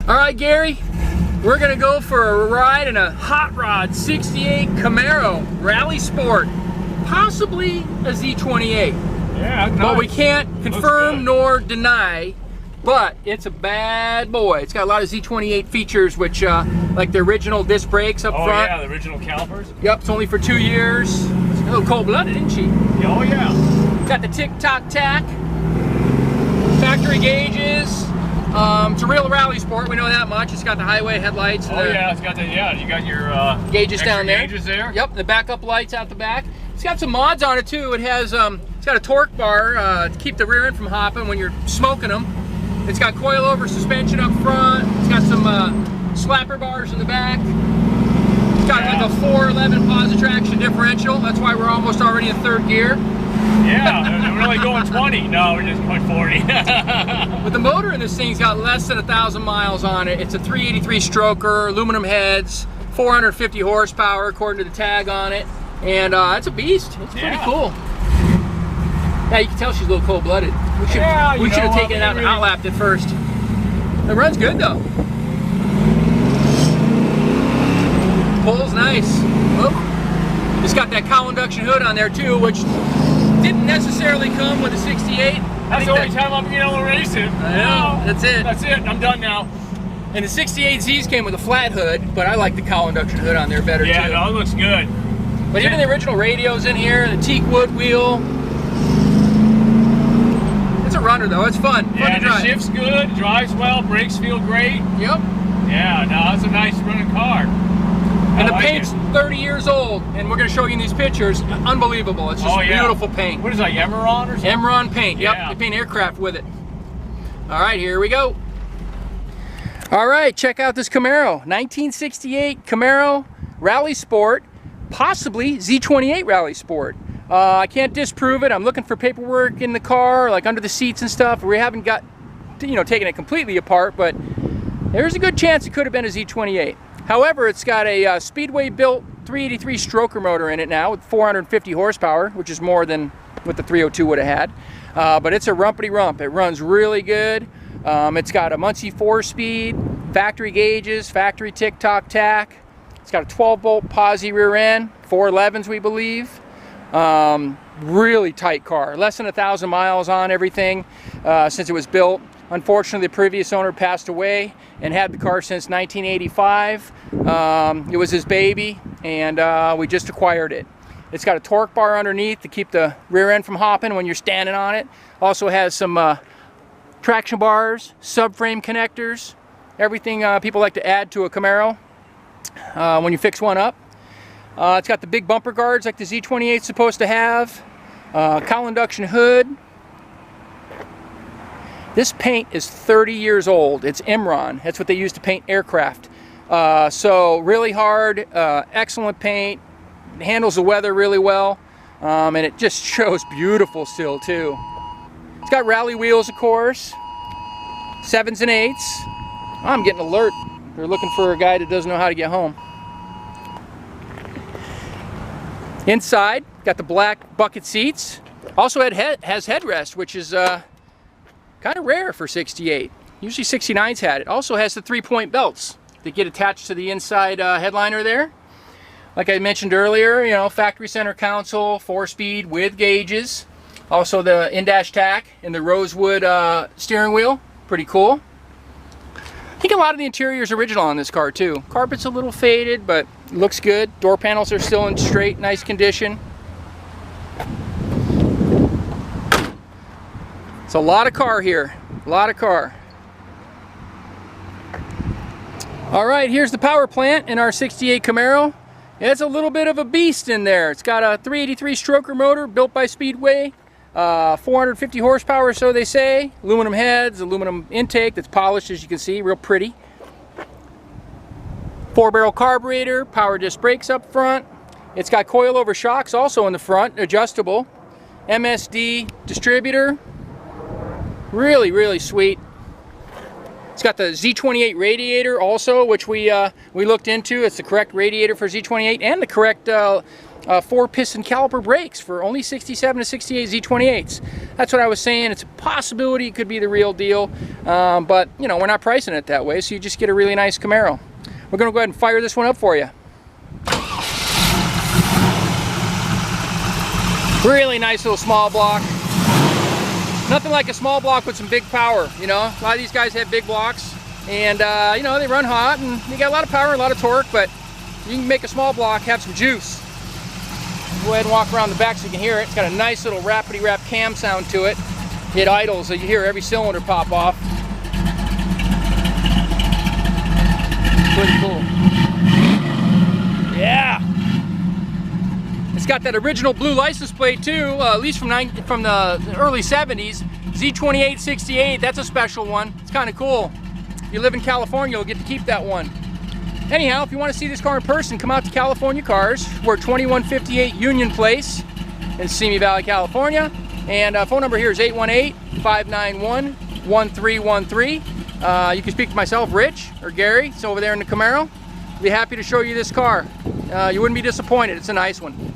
All right, Gary, we're gonna go for a ride in a hot rod 68 Camaro Rally Sport, possibly a Z28. Yeah, nice. But we can't confirm nor deny, but it's a bad boy. It's got a lot of Z28 features, which like the original disc brakes up front. Oh yeah, the original calipers. Yep, it's only for 2 years. She's a little cold-blooded, isn't she? Oh yeah. Got the tic-toc-tach, factory gauges. It's a real rally sport, we know that much. It's got the highway headlights. Oh yeah, it's got the, you got your gauges down there. Gauges there. Yep, the backup lights out the back. It's got some mods on it too. It has, it's got a torque bar to keep the rear end from hopping when you're smoking them. It's got coilover suspension up front. It's got some slapper bars in the back. It's got like a 411 Positraction differential. That's why we're almost already in third gear. Yeah, we're only going 20. No, we're just going 40. But the motor in this thing's got less than 1,000 miles on it. It's a 383 stroker, aluminum heads, 450 horsepower according to the tag on it. And it's a beast. It's pretty cool. Yeah, you can tell she's a little cold-blooded. We should have taken it out and hot-lapped it first. It runs good though. Pulls nice. Whoop. It's got that Cowl induction hood on there too, which didn't necessarily come with a 68. That's the only time I'm being able to race it. I know. That's it. That's it. I'm done now. And the 68Zs came with a flat hood, but I like the Cowl induction hood on there better too. Yeah, no, it looks good. But even the original radio's in here, the teak wood wheel. It's a runner though, it's fun. Yeah, Fun to drive. The shift's good, drives well, brakes feel great. Yep. Yeah, no, it's a nice running car. And the paint's 30 years old, and we're going to show you in these pictures. Unbelievable. It's just beautiful paint. What is that, Emerald or something? Emerald paint, yep. Yeah. They paint aircraft with it. All right, here we go. All right, check out this Camaro. 1968 Camaro Rally Sport, possibly Z28 Rally Sport. I can't disprove it. I'm looking for paperwork in the car, like under the seats and stuff. We haven't got, taken it completely apart, but there's a good chance it could have been a Z28. However, it's got a Speedway-built 383 stroker motor in it now with 450 horsepower, which is more than what the 302 would have had. But it's a rumpity rump. It runs really good. It's got a Muncie 4-speed, factory gauges, factory tic-toc-tach. It's got a 12-bolt posi rear end, 411s we believe. Really tight car. Less than 1,000 miles on everything since it was built. Unfortunately, the previous owner passed away and had the car since 1985. It was his baby, and we just acquired it. It's got a torque bar underneath to keep the rear end from hopping when you're standing on it. Also has some traction bars, subframe connectors, everything people like to add to a Camaro when you fix one up. It's got the big bumper guards like the Z28 is supposed to have. Cowl induction hood. This paint is 30 years old. It's Imron. That's what they use to paint aircraft. So really hard, excellent paint. It handles the weather really well, and it just shows beautiful still too. It's got rally wheels, of course. 7s and 8s. Oh, I'm getting alert. They're looking for a guy that doesn't know how to get home. Inside, got the black bucket seats. Also has headrest, which is kind of rare for 68. Usually 69's had it. Also has the 3-point belts that get attached to the inside headliner there. Like I mentioned earlier, factory center console, 4-speed with gauges. Also the in-dash tack and the Rosewood steering wheel. Pretty cool. I think a lot of the interior is original on this car too. Carpet's a little faded, but it looks good. Door panels are still in straight, nice condition. It's a lot of car here, a lot of car. All right, here's the power plant in our 68 Camaro. It's a little bit of a beast in there. It's got a 383 stroker motor built by Speedway, 450 horsepower, so they say. Aluminum heads, aluminum intake that's polished, as you can see, real pretty. 4-barrel carburetor, power disc brakes up front. It's got coilover shocks also in the front, adjustable. MSD distributor. Really, really sweet. It's got the Z28 radiator also, which we looked into. It's the correct radiator for Z28 and the correct 4-piston caliper brakes for only 67 to 68 Z28s. That's what I was saying. It's a possibility it could be the real deal, but you know, we're not pricing it that way, so you just get a really nice Camaro. We're going to go ahead and fire this one up for you. Really nice little small block. Nothing like a small block with some big power, you know. A lot of these guys have big blocks, and you know, they run hot, and you got a lot of power, a lot of torque, but you can make a small block have some juice. Go ahead and walk around the back so you can hear it. It's got a nice little rapidy rap cam sound to it. It idles, so you hear every cylinder pop off. Pretty cool. Yeah. It's got that original blue license plate too, at least from the early 70s. Z28 68, that's a special one. It's kind of cool. If you live in California, you'll get to keep that one. Anyhow, if you want to see this car in person, come out to California Cars. We're at 2158 Union Place in Simi Valley, California. And phone number here is 818-591-1313. You can speak to myself, Rich, or Gary. It's over there in the Camaro. We'll be happy to show you this car. You wouldn't be disappointed. It's a nice one.